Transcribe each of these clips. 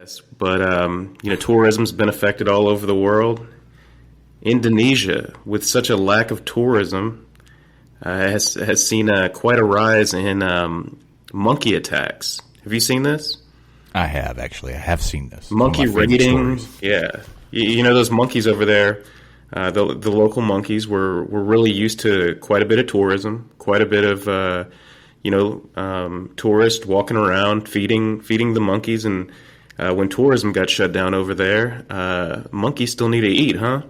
Yes, but tourism's been affected all over the world. Indonesia, with such a lack of tourism, has seen quite a rise in monkey attacks. Have you seen this? I have, actually. I have seen this. Monkey raiding. Yeah. You know those monkeys over there, the local monkeys were really used to quite a bit of tourism, quite a bit of, tourists walking around, feeding the monkeys. And when tourism got shut down over there, monkeys still need to eat, huh?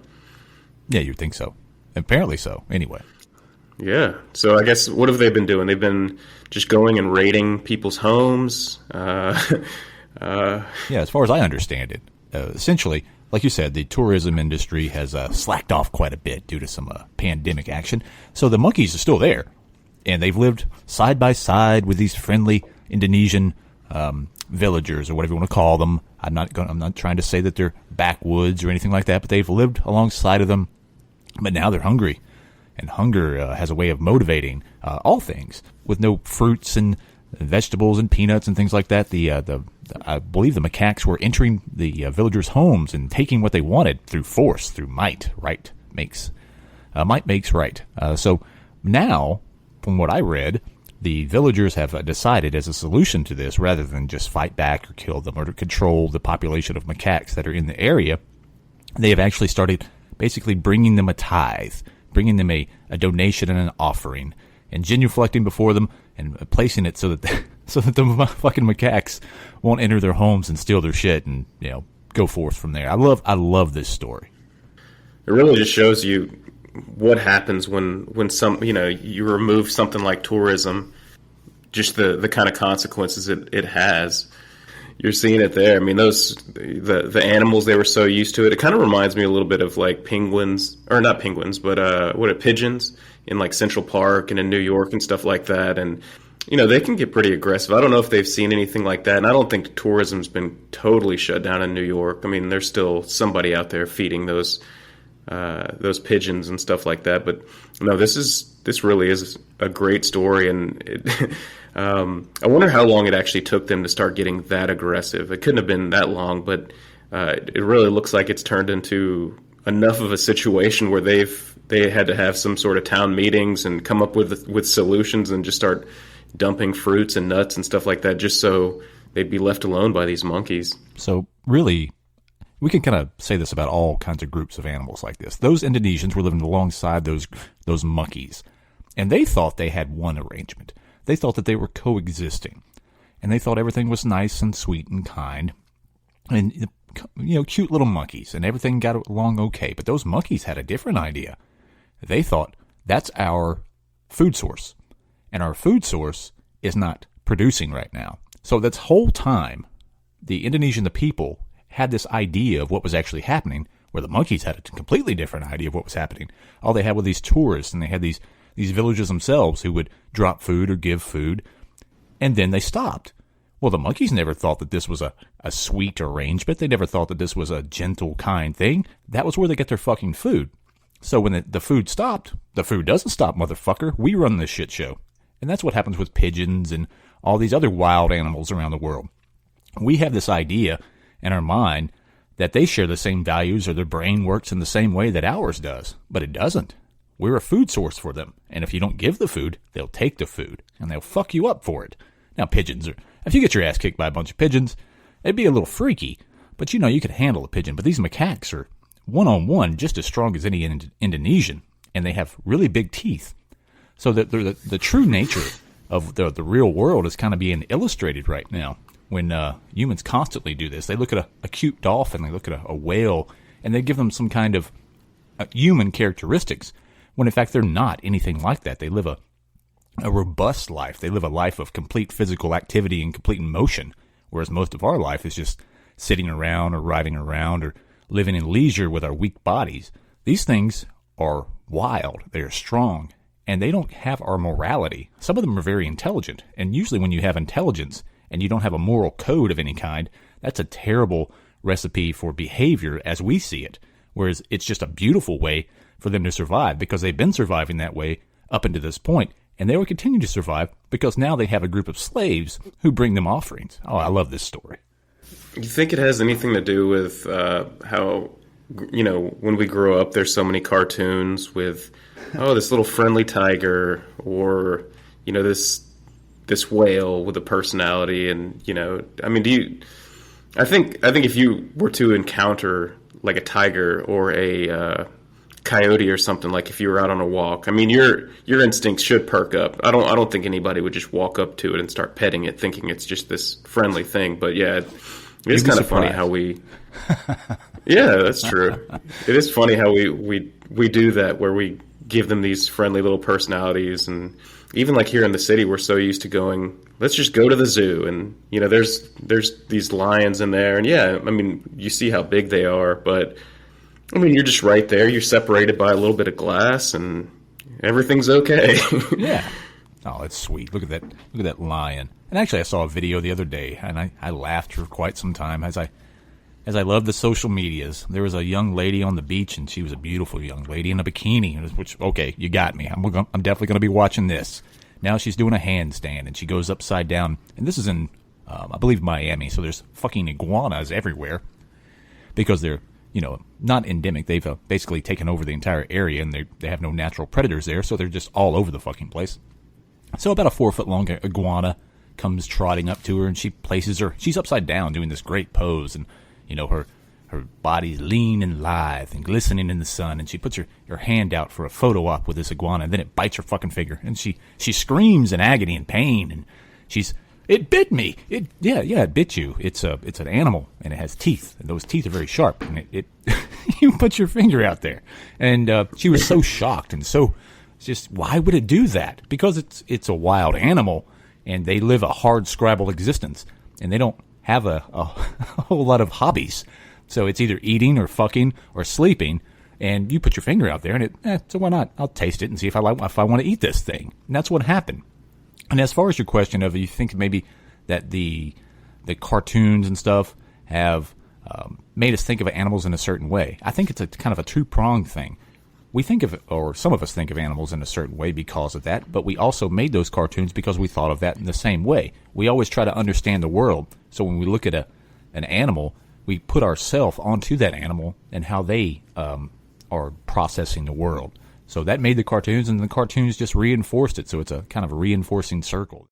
Yeah, you'd think so. Apparently so, anyway. Yeah. So I guess, what have they been doing? They've been just going and raiding people's homes. Yeah, as far as I understand it, essentially, like you said, the tourism industry has slacked off quite a bit due to some pandemic action. So the monkeys are still there, and they've lived side by side with these friendly Indonesian villagers, or whatever you want to call them. I'm not trying to say that they're backwoods or anything like that, but they've lived alongside of them. But now they're hungry, and hunger has a way of motivating all things. With no fruits and vegetables and peanuts and things like that, I believe the macaques were entering the villagers' homes and taking what they wanted through force, through might. Might makes right. So now, from what I read, the villagers have decided, as a solution to this, rather than just fight back or kill them or to control the population of macaques that are in the area, they have actually started basically bringing them a tithe, bringing them a donation and an offering, and genuflecting before them and placing it so that the fucking macaques won't enter their homes and steal their shit and go forth from there. I love this story. It really just shows you what happens when some you remove something like tourism, just the kind of consequences it has. You're seeing it there. I mean, the animals, they were so used to it. It kind of reminds me a little bit of like penguins, or not penguins, but pigeons in like Central Park and in New York and stuff like that. And they can get pretty aggressive. I don't know if they've seen anything like that, and I don't think tourism's been totally shut down in New York. I mean, there's still somebody out there feeding those pigeons and stuff like that. But no, this really is a great story, and I wonder how long it actually took them to start getting that aggressive. It couldn't have been that long, but it really looks like it's turned into enough of a situation where they had to have some sort of town meetings and come up with solutions and just start dumping fruits and nuts and stuff like that, just so they'd be left alone by these monkeys. So really, we can kind of say this about all kinds of groups of animals like this. Those Indonesians were living alongside those monkeys, and they thought they had one arrangement. They thought that they were coexisting, and they thought everything was nice and sweet and kind, and cute little monkeys, and everything got along okay. But those monkeys had a different idea. They thought, that's our food source, and our food source is not producing right now. So this whole time, the people had this idea of what was actually happening, where the monkeys had a completely different idea of what was happening. All they had were these tourists, and they had these villagers themselves who would drop food or give food, and then they stopped. Well, the monkeys never thought that this was a sweet arrangement. They never thought that this was a gentle, kind thing. That was where they get their fucking food. So when the food stopped, the food doesn't stop, motherfucker. We run this shit show. And that's what happens with pigeons and all these other wild animals around the world. We have this idea in our mind that they share the same values, or their brain works in the same way that ours does. But it doesn't. We're a food source for them. And if you don't give the food, they'll take the food. And they'll fuck you up for it. Now, if you get your ass kicked by a bunch of pigeons, it'd be a little freaky. But you could handle a pigeon. But these macaques are one-on-one just as strong as any Indonesian. And they have really big teeth. So that the true nature of the real world is kind of being illustrated right now. When humans constantly do this, they look at a cute dolphin, they look at a whale, and they give them some kind of human characteristics, when in fact they're not anything like that. They live a robust life. They live a life of complete physical activity and complete motion, whereas most of our life is just sitting around or riding around or living in leisure with our weak bodies. These things are wild. They are strong. And they don't have our morality. Some of them are very intelligent. And usually when you have intelligence and you don't have a moral code of any kind, that's a terrible recipe for behavior as we see it. Whereas it's just a beautiful way for them to survive, because they've been surviving that way up until this point, and they will continue to survive because now they have a group of slaves who bring them offerings. Oh, I love this story. You think it has anything to do with how, when we grow up, there's so many cartoons with, oh, this little friendly tiger, or, this whale with a personality, and, I mean, I think if you were to encounter like a tiger or a coyote or something, like if you were out on a walk, I mean, your instincts should perk up. I don't think anybody would just walk up to it and start petting it, thinking it's just this friendly thing. But yeah, it's kind of funny how we. Yeah, that's true. It is funny how we do that, where we give them these friendly little personalities, and even like here in the city, we're so used to going, let's just go to the zoo, and there's these lions in there, and yeah, I mean, you see how big they are, but I mean, you're just right there. You're separated by a little bit of glass, and everything's okay. Yeah. Oh, that's sweet. Look at that. Look at that lion. And actually, I saw a video the other day, and I laughed for quite some time as I love the social medias. There was a young lady on the beach, and she was a beautiful young lady in a bikini. Which, okay, you got me. I'm definitely going to be watching this. Now she's doing a handstand, and she goes upside down. And this is in, I believe, Miami. So there's fucking iguanas everywhere because they're, not endemic. They've basically taken over the entire area, and they have no natural predators there, so they're just all over the fucking place. So about a 4-foot-long iguana comes trotting up to her, and she places her. She's upside down doing this great pose, and her body's lean and lithe and glistening in the sun, and she puts her hand out for a photo op with this iguana, and then it bites her fucking finger, and she screams in agony and pain, and it bit me. It bit you. It's an animal, and it has teeth, and those teeth are very sharp. And it you put your finger out there, and she was so shocked and so just, why would it do that? Because it's a wild animal, and they live a hard scrabble existence, and they don't have a whole lot of hobbies. So it's either eating or fucking or sleeping, and you put your finger out there, and so why not? I'll taste it and see if I want to eat this thing. And that's what happened. And as far as your question of, you think maybe that the cartoons and stuff have made us think of animals in a certain way, I think it's a kind of a two-pronged thing. We think of, or some of us think of animals in a certain way because of that, but we also made those cartoons because we thought of that in the same way. We always try to understand the world, so when we look at an animal, we put ourselves onto that animal and how they are processing the world. So that made the cartoons, and the cartoons just reinforced it. So it's a kind of a reinforcing circle.